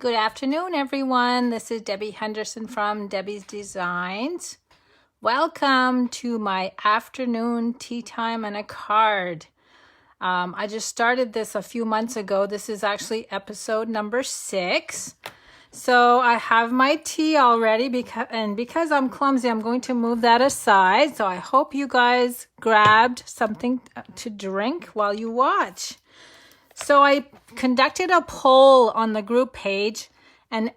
Good afternoon, everyone. This is Debbie Henderson from Debbie's Designs. Welcome to my afternoon tea time and a card. I just started this a few months ago. This is actually episode number 6. So I have my tea already because I'm clumsy, I'm going to move that aside. So I hope you guys grabbed something to drink while you watch. So I conducted a poll on the group page, and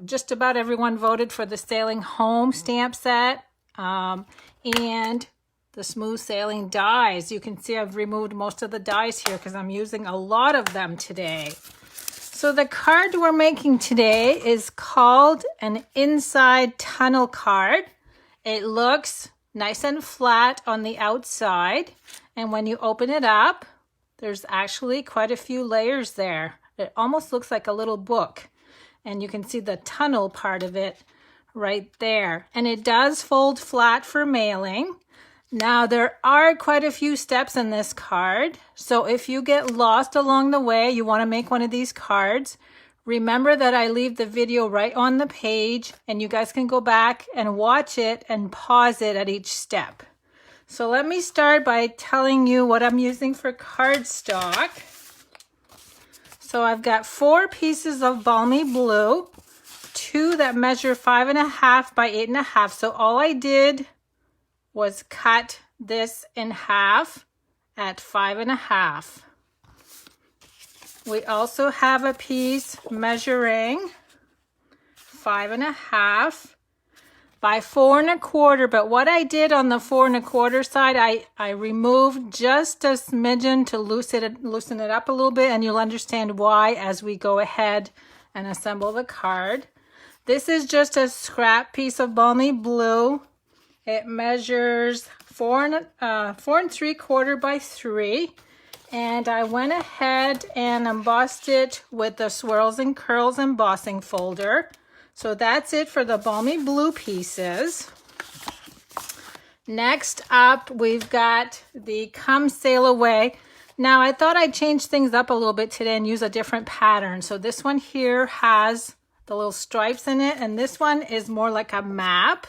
just about everyone voted for the Sailing Home stamp set and the Smooth Sailing dies. You can see I've removed most of the dies here because I'm using a lot of them today. So the card we're making today is called an inside tunnel card. It looks nice and flat on the outside, and when you open it up, there's actually quite a few layers there. It almost looks like a little book. And you can see the tunnel part of it right there. And it does fold flat for mailing. Now, there are quite a few steps in this card. So if you get lost along the way, you want to make one of these cards, remember that I leave the video right on the page, and you guys can go back and watch it and pause it at each step. So let me start by telling you what I'm using for cardstock. So I've got 4 pieces of balmy blue, 2 that measure 5.5 by 8.5. So all I did was cut this in half at 5.5. We also have a piece measuring 5.5 by 4.25, but what I did on the 4.25 side, I removed just a smidgen to loosen it up a little bit, and you'll understand why as we go ahead and assemble the card. This is just a scrap piece of balmy blue. It measures 4.75 by 3, and I went ahead and embossed it with the Swirls and Curls embossing folder. So that's it for the balmy blue pieces. Next up, we've got the Come Sail Away. Now, I thought I'd change things up a little bit today and use a different pattern. So this one here has the little stripes in it, and this one is more like a map.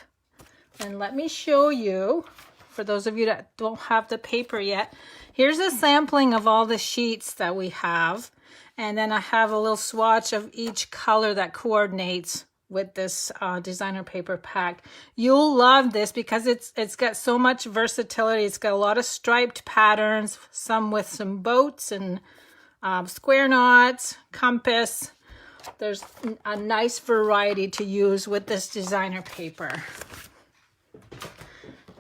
And let me show you, for those of you that don't have the paper yet, here's a sampling of all the sheets that we have. And then I have a little swatch of each color that coordinates with this designer paper pack. You'll love this because it's got so much versatility. It's got a lot of striped patterns, some with some boats and square knots, compass. There's a nice variety to use with this designer paper.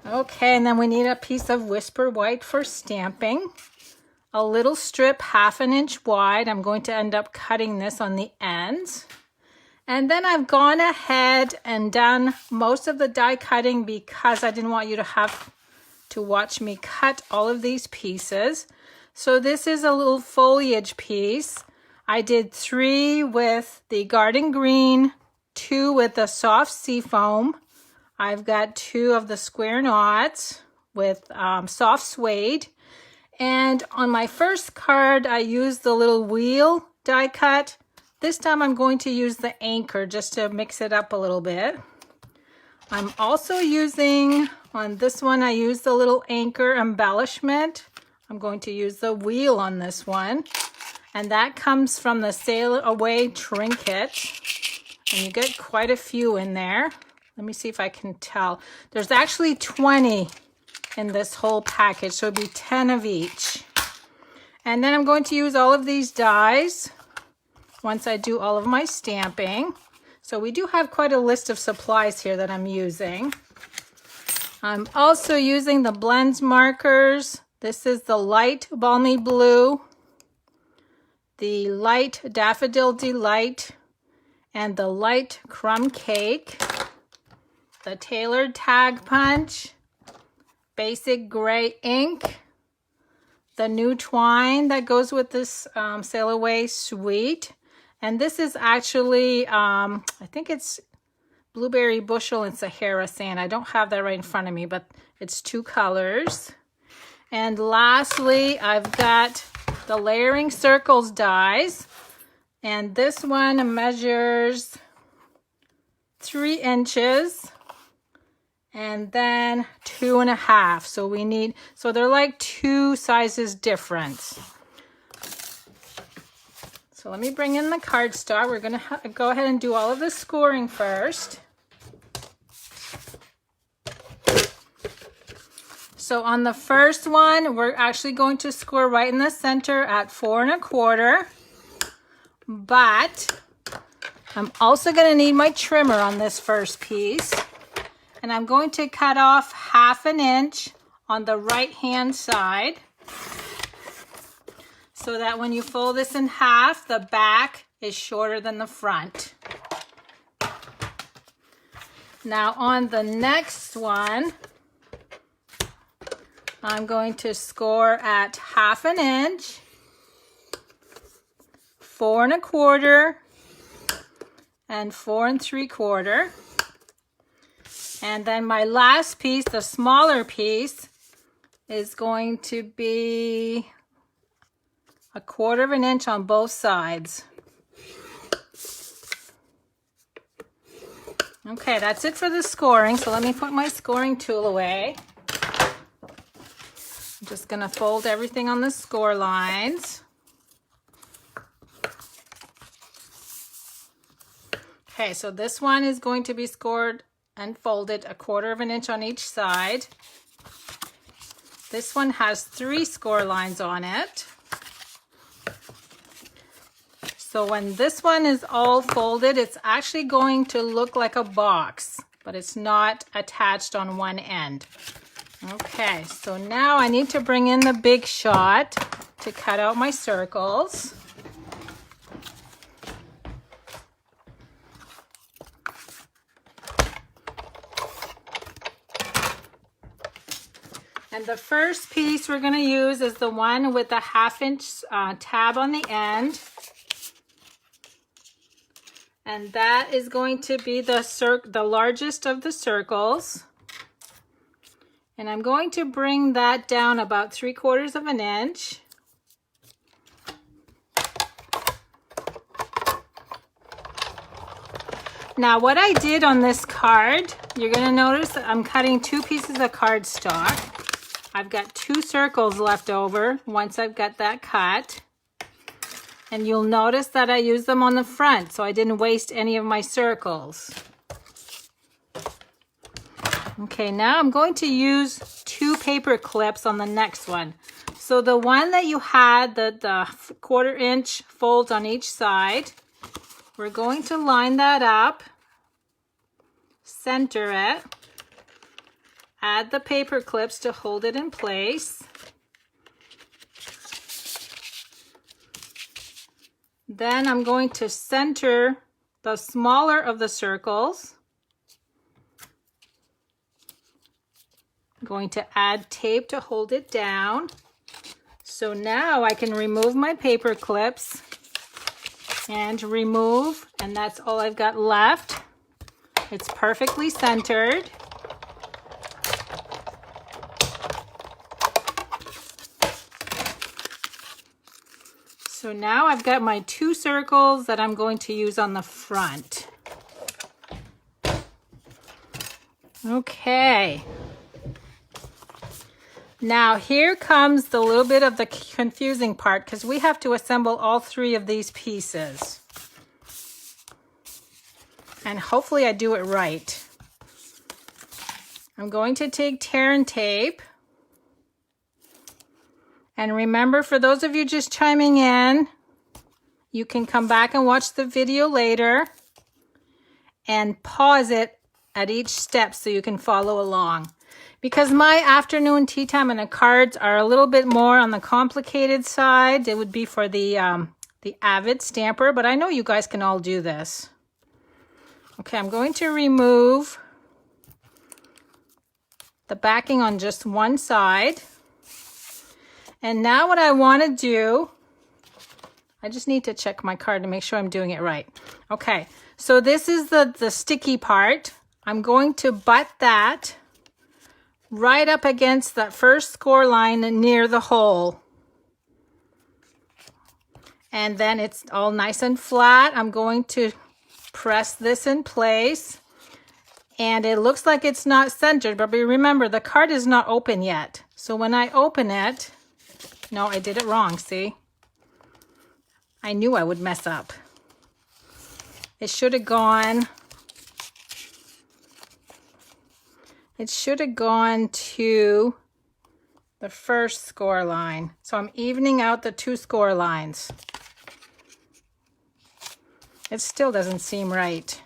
Okay, and then we need a piece of Whisper White for stamping. A little strip 1/2 inch wide. I'm going to end up cutting this on the ends. And then I've gone ahead and done most of the die cutting because I didn't want you to have to watch me cut all of these pieces. So this is a little foliage piece. I did 3 with the garden green, 2 with the soft seafoam. I've got 2 of the square knots with soft suede. And on my first card, I used the little wheel die cut. This time I'm going to use the anchor just to mix it up a little bit. I'm also using, on this one, I used the little anchor embellishment. I'm going to use the wheel on this one. And that comes from the Sail Away trinket. And you get quite a few in there. Let me see if I can tell. There's actually 20 in this whole package, so it'd be 10 of each. And then I'm going to use all of these dies once I do all of my stamping. So we do have quite a list of supplies here that I'm using. I'm also using the blends markers. This is the light balmy blue, the light daffodil delight, and the light crumb cake, the tailored tag punch, basic gray ink, the new twine that goes with this Sail Away suite. And this is actually, I think it's Blueberry Bushel and Sahara Sand. I don't have that right in front of me, but it's 2 colors. And lastly, I've got the Layering Circles dies. And this one measures 3 inches and then 2.5. So we need, so they're like 2 sizes difference. So let me bring in the cardstock. We're going to go ahead and do all of the scoring first. So on the first one, we're actually going to score right in the center at 4 1/4. But I'm also going to need my trimmer on this first piece. And I'm going to cut off 1/2 inch on the right hand side, so that when you fold this in half, the back is shorter than the front. Now on the next one, I'm going to score at 1/2 inch, 4 1/4, and 4 3/4. And then my last piece, the smaller piece, is going to be 1/4 inch on both sides. Okay, that's it for the scoring. So let me put my scoring tool away. I'm just going to fold everything on the score lines. Okay, so this one is going to be scored and folded 1/4 inch on each side. This one has 3 score lines on it. So when this one is all folded, it's actually going to look like a box, but it's not attached on one end. Okay, so now I need to bring in the big shot to cut out my circles. And the first piece we're going to use is the one with the 1/2 inch tab on the end. And that is going to be the largest of the circles. And I'm going to bring that down about 3/4 inch. Now what I did on this card, you're going to notice that I'm cutting 2 pieces of cardstock. I've got 2 circles left over once I've got that cut. And you'll notice that I used them on the front, so I didn't waste any of my circles. Okay, now I'm going to use 2 paper clips on the next one. So the one that you had, the 1/4 inch folds on each side, we're going to line that up, center it, add the paper clips to hold it in place. Then I'm going to center the smaller of the circles. I'm going to add tape to hold it down. So now I can remove my paper clips and remove, and that's all I've got left. It's perfectly centered. So now I've got my 2 circles that I'm going to use on the front. Okay. Now here comes the little bit of the confusing part, because we have to assemble all 3 of these pieces. And hopefully I do it right. I'm going to take tear and tape. And remember, for those of you just chiming in, you can come back and watch the video later and pause it at each step so you can follow along. Because my afternoon tea time and the cards are a little bit more on the complicated side. It would be for the avid stamper, but I know you guys can all do this. Okay, I'm going to remove the backing on just one side. And now what I want to do, I just need to check my card to make sure I'm doing it right. Okay, so this is the sticky part. I'm going to butt that right up against that first score line near the hole. And then it's all nice and flat. I'm going to press this in place. And it looks like it's not centered, but remember, the card is not open yet. So when I open it, no, I did it wrong, see? I knew I would mess up. It should have gone to the first score line. So I'm evening out the 2 score lines. It still doesn't seem right.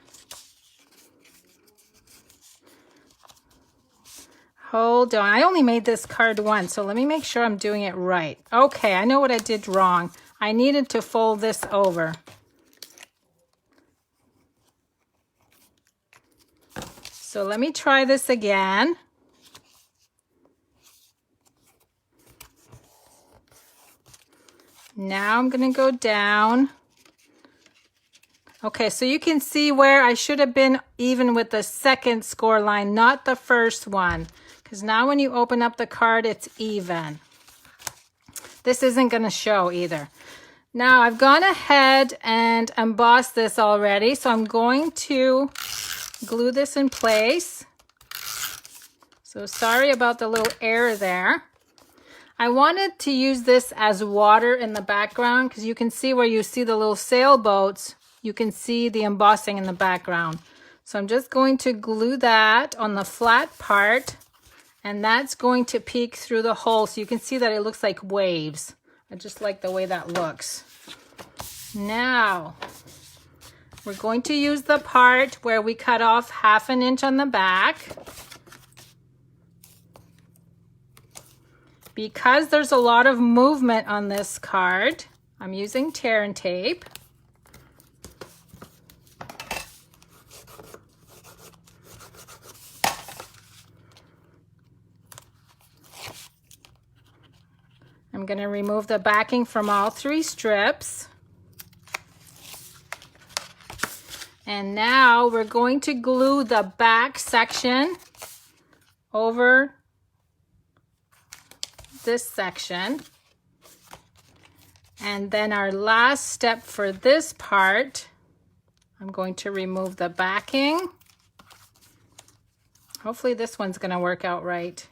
Hold on, I only made this card once, so let me make sure I'm doing it right. Okay, I know what I did wrong. I needed to fold this over. So let me try this again. Now I'm going to go down. Okay, so you can see where I should have been even with the second score line, not the first one. Because now when you open up the card, it's even. This isn't going to show either. Now I've gone ahead and embossed this already, so I'm going to glue this in place. So sorry about the little error there. I wanted to use this as water in the background because you can see where you see the little sailboats, you can see the embossing in the background. So I'm just going to glue that on the flat part, and that's going to peek through the hole so you can see that it looks like waves. I just like the way that looks. Now, we're going to use the part where we cut off 1/2 inch on the back. Because there's a lot of movement on this card, I'm using tear and tape. I'm going to remove the backing from all 3 strips. And now we're going to glue the back section over this section. And then our last step for this part, I'm going to remove the backing. Hopefully this one's going to work out right.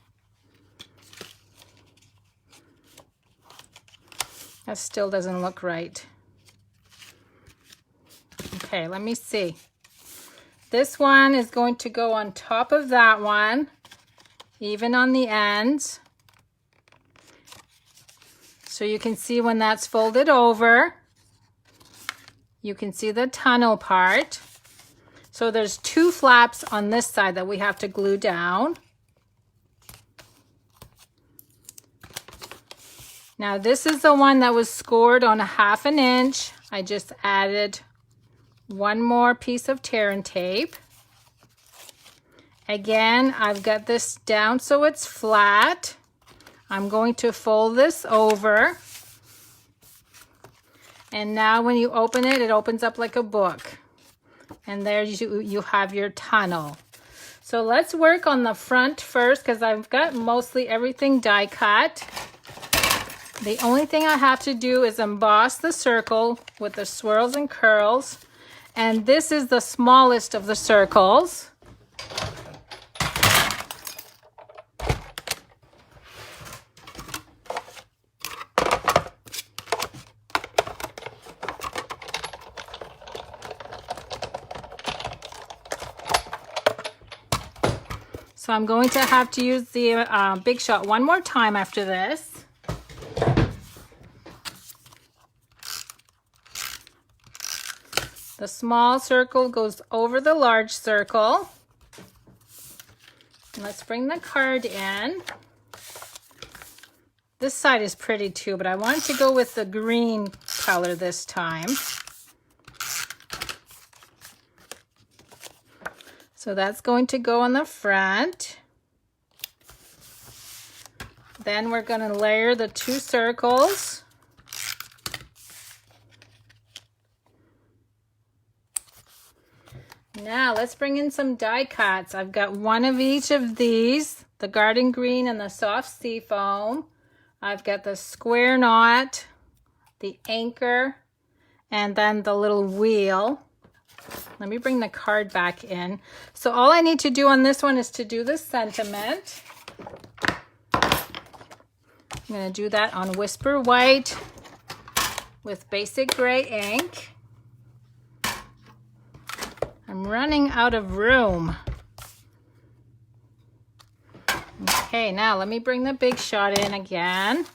That still doesn't look right. Okay, let me see. This one is going to go on top of that one, even on the ends. So you can see when that's folded over, you can see the tunnel part. So there's 2 flaps on this side that we have to glue down. Now this is the one that was scored on 1/2 inch. I just added 1 more piece of tear and tape. Again, I've got this down so it's flat. I'm going to fold this over. And now when you open it, it opens up like a book. And there you have your tunnel. So let's work on the front first because I've got mostly everything die cut. The only thing I have to do is emboss the circle with the swirls and curls. And this is the smallest of the circles. So I'm going to have to use the Big Shot one more time after this. The small circle goes over the large circle. And let's bring the card in. This side is pretty too, but I wanted to go with the green color this time. So that's going to go on the front. Then we're going to layer the 2 circles. Now let's bring in some die cuts. I've got 1 of each of these, the garden green and the soft seafoam. I've got the square knot, the anchor, and then the little wheel. Let me bring the card back in. So all I need to do on this one is to do the sentiment. I'm going to do that on Whisper White with basic gray ink. I'm running out of room. Okay, now let me bring the Big Shot in again.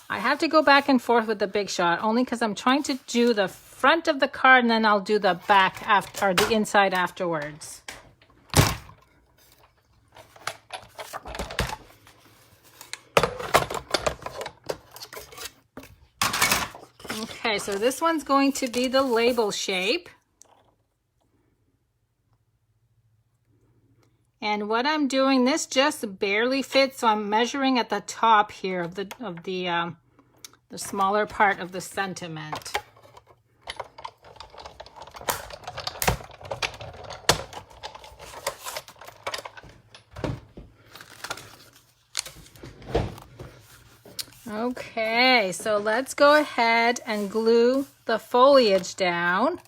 I have to go back and forth with the Big Shot only because I'm trying to do the front of the card and then I'll do the back after, or the inside afterwards. Okay, so this one's going to be the label shape. And what I'm doing, this just barely fits, so I'm measuring at the top here of the smaller part of the sentiment. Okay, so let's go ahead and glue the foliage down.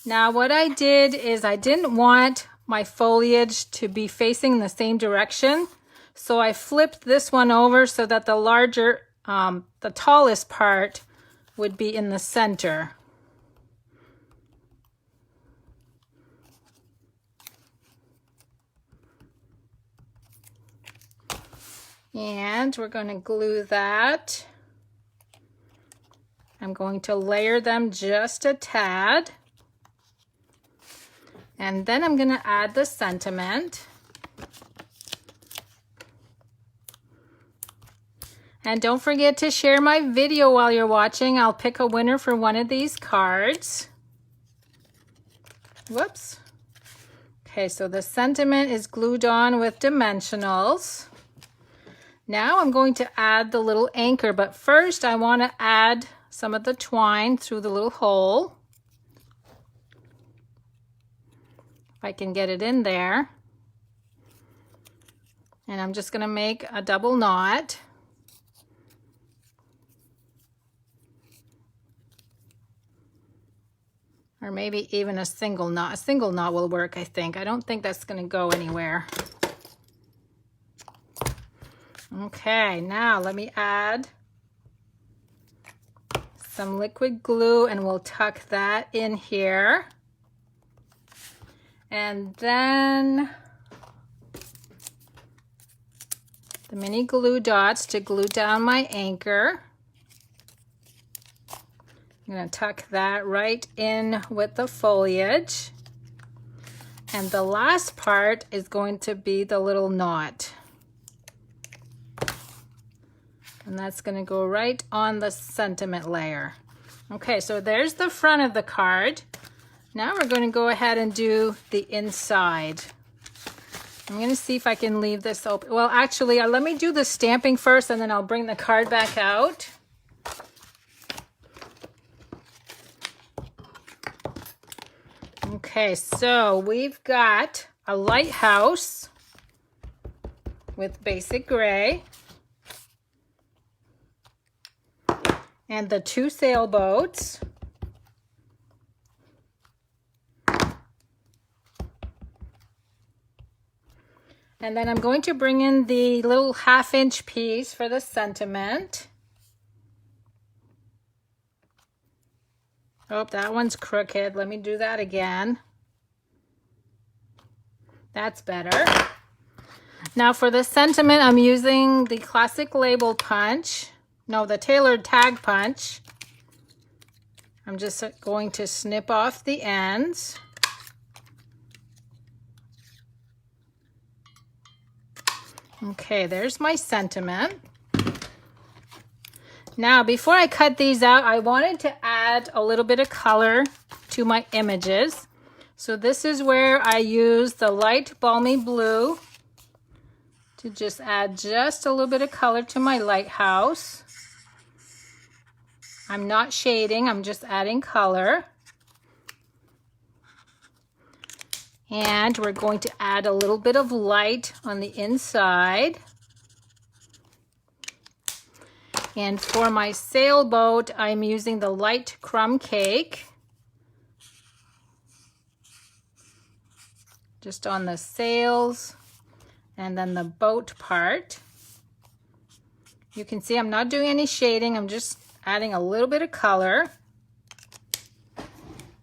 Now what I did is I didn't want my foliage to be facing the same direction, so I flipped this one over so that the larger, the tallest part would be in the center. And we're going to glue that. I'm going to layer them just a tad. And then I'm going to add the sentiment. And don't forget to share my video while you're watching. I'll pick a winner for one of these cards. Whoops. Okay, so the sentiment is glued on with dimensionals. Now I'm going to add the little anchor, but first I want to add some of the twine through the little hole. If I can get it in there. And I'm just going to make a double knot. Or maybe even a single knot. A single knot will work, I think. I don't think that's going to go anywhere. Okay, now let me add some liquid glue and we'll tuck that in here. And then the mini glue dots to glue down my anchor. I'm going to tuck that right in with the foliage. And the last part is going to be the little knot. And that's going to go right on the sentiment layer. Okay, so there's the front of the card. Now we're going to go ahead and do the inside. I'm going to see if I can leave this open. Well, actually, let me do the stamping first and then I'll bring the card back out. Okay, so we've got a lighthouse with basic gray. And the two sailboats. And then I'm going to bring in the little 1/2-inch piece for the sentiment. Oh, that one's crooked. Let me do that again. That's better. Now for the sentiment, I'm using the classic label punch. No, the tailored tag punch. I'm just going to snip off the ends. Okay, there's my sentiment. Now, before I cut these out, I wanted to add a little bit of color to my images. So this is where I use the light balmy blue to just add just a little bit of color to my lighthouse. I'm not shading, I'm just adding color. And we're going to add a little bit of light on the inside. And for my sailboat, I'm using the light crumb cake. Just on the sails and then the boat part. You can see I'm not doing any shading. I'm just adding a little bit of color.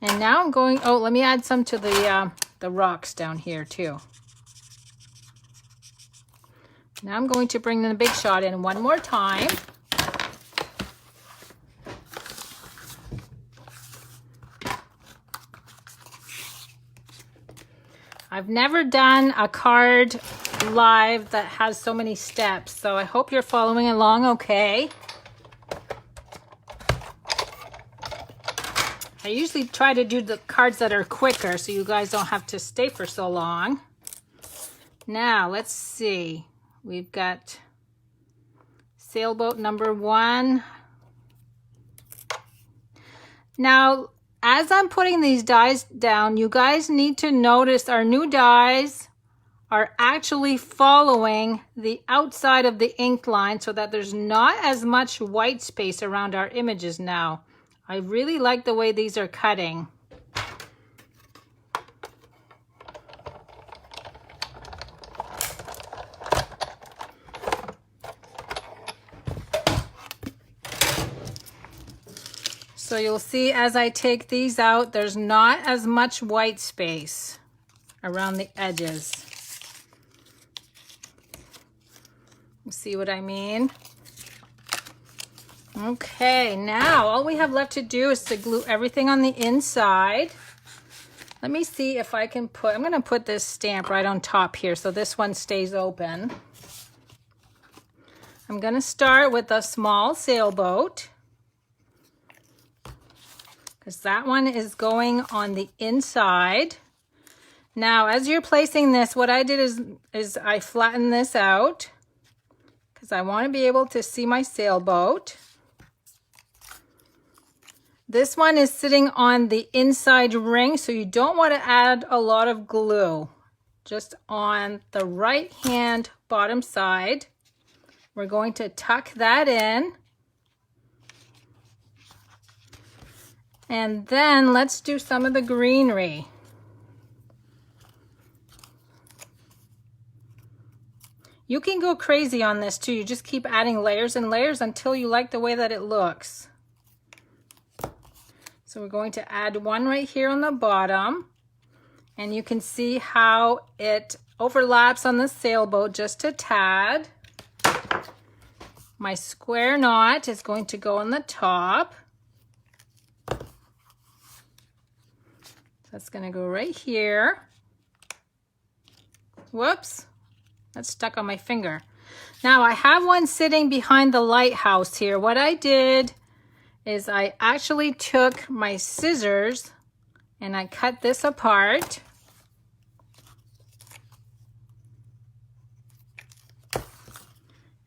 And now I'm going, oh, let me add some to the rocks down here too. Now I'm going to bring the big shot in one more time. I've never done a card live that has so many steps, so I hope you're following along okay. I usually try to do the cards that are quicker so you guys don't have to stay for so long. Now, let's see. We've got sailboat number 1. Now, as I'm putting these dies down, you guys need to notice our new dies are actually following the outside of the ink line so that there's not as much white space around our images now. I really like the way these are cutting. So you'll see as I take these out, there's not as much white space around the edges. You see what I mean? Okay, now all we have left to do is to glue everything on the inside. Let me see if I can put, I'm gonna put this stamp right on top here so this one stays open. I'm gonna start with a small sailboat, because that one is going on the inside. Now, as you're placing this, what I did is I flattened this out because I want to be able to see my sailboat. This one is sitting on the inside ring, so you don't want to add a lot of glue. Just on the right hand bottom side, we're going to tuck that in. And then let's do some of the greenery. You can go crazy on this too. You just keep adding layers and layers until you like the way that it looks. So we're going to add one right here on the bottom. And you can see how it overlaps on the sailboat just a tad. My square knot is going to go on the top. That's going to go right here. Whoops, that's stuck on my finger. Now I have one sitting behind the lighthouse here. What I did is I actually took my scissors and I cut this apart.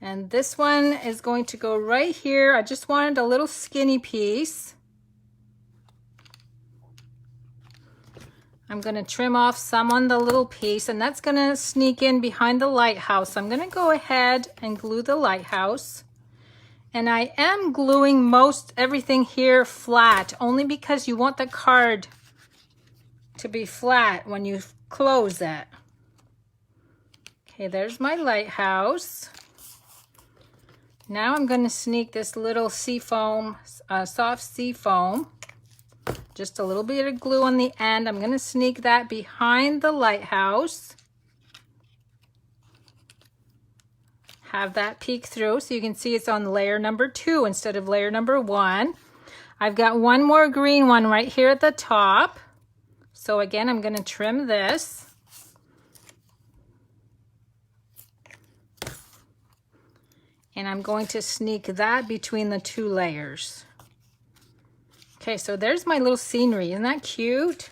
And this one is going to go right here. I just wanted a little skinny piece. I'm going to trim off some on the little piece, and that's going to sneak in behind the lighthouse. I'm going to go ahead and glue the lighthouse. And I am gluing most everything here flat, only because you want the card to be flat when you close it. Okay, there's my lighthouse. Now I'm going to sneak this little sea foam, soft sea foam. Just a little bit of glue on the end. I'm going to sneak that behind the lighthouse. Have that peek through so you can see it's on layer number 2 instead of layer number 1. I've got one more green one right here at the top. So again, I'm going to trim this. And I'm going to sneak that between the 2 layers. Okay, so there's my little scenery. Isn't that cute?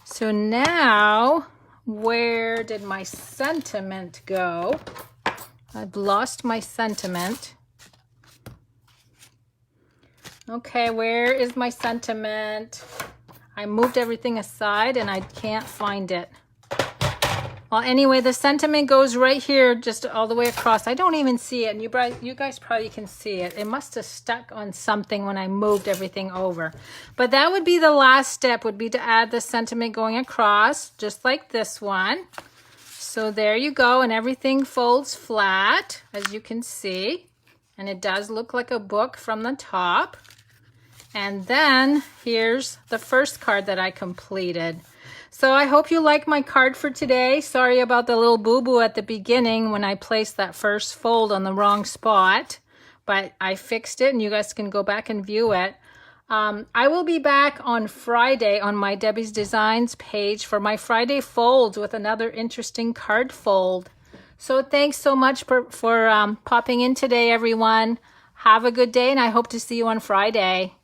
So now, where did my sentiment go? I've lost my sentiment. Okay, where is my sentiment? I moved everything aside and I can't find it. Well, anyway, the sentiment goes right here, just all the way across. I don't even see it, and you guys probably can see it. It must have stuck on something when I moved everything over. But that would be the last step, would be to add the sentiment going across, just like this one. So there you go, and everything folds flat, as you can see. And it does look like a book from the top. And then here's the first card that I completed. So I hope you like my card for today. Sorry about the little boo-boo at the beginning when I placed that first fold on the wrong spot, but I fixed it and you guys can go back and view it. I will be back on Friday on my Debbie's Designs page for my Friday folds with another interesting card fold. So thanks so much for popping in today, everyone. Have a good day, and I hope to see you on Friday.